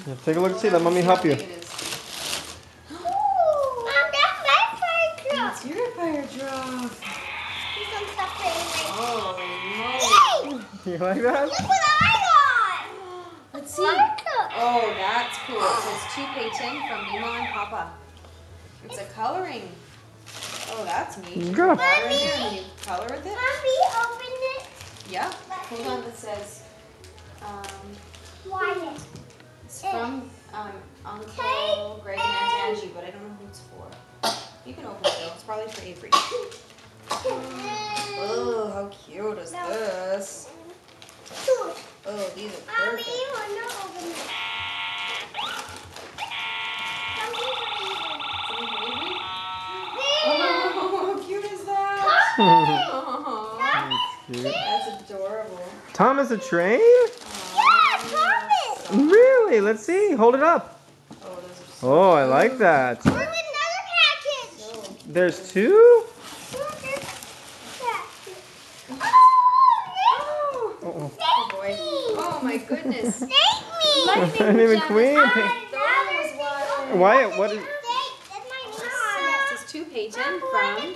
Yeah, take a look and see. Let mommy help you. Mom, that's my fire truck. It's your fire truck. There's some stuff for you. Holy moly. You like that? Look what I got. Let's see. Fire truck. Oh, that's cool. It says to Peyton from Mima and Papa. It's a coloring. Oh, that's neat. Go. Water in here and you color with it? Mommy, open it. Yeah. Hold on, it says, Why? it's from Uncle Greg and Aunt Angie, but I don't know who it's for. You can open it though. It's probably for Avery. Oh, how cute is this? Oh, these are Mommy, perfect. you want to open it. Oh, how cute is that? Oh, Cute. that's adorable. Thomas, a train? Yeah, Thomas. Really? Let's see. Hold it up. Oh, those are so Oh, I like that. There's another package. cool. There's two? Look at this package. Oh, Oh boy. Oh my goodness. Thank me. Lightning McQueen. Wyatt, what is? That's my This name. is to Peyton from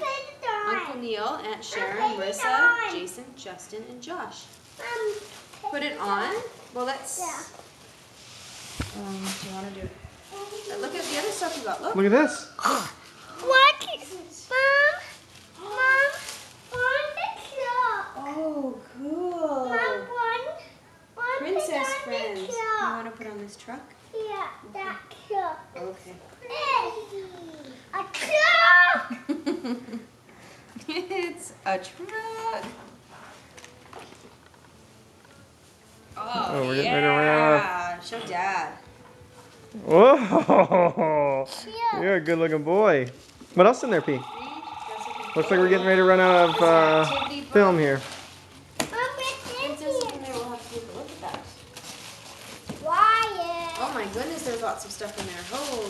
Uncle Neil, Aunt Sharon, Marissa, Jason, Justin, and Josh. Put it on. Well, let's. Do you want to do? Look at the other stuff you got. Look. Look at this. What? Mom? Mom? On the clock. Oh, cool. Mom, one Princess thing on friends. the You clock. want to put on this truck? Yeah, that clock. Okay. A clock! It's a truck. Oh, we're getting ready to run out yeah. Show Dad. Whoa! Yeah. You're a good-looking boy. What else in there, P? Looks like we're getting ready to run out of film here. Mom, what's in Princess in here? there. We'll have to take a look at that. Wyatt. Oh my goodness, there's lots of stuff in there. Oh.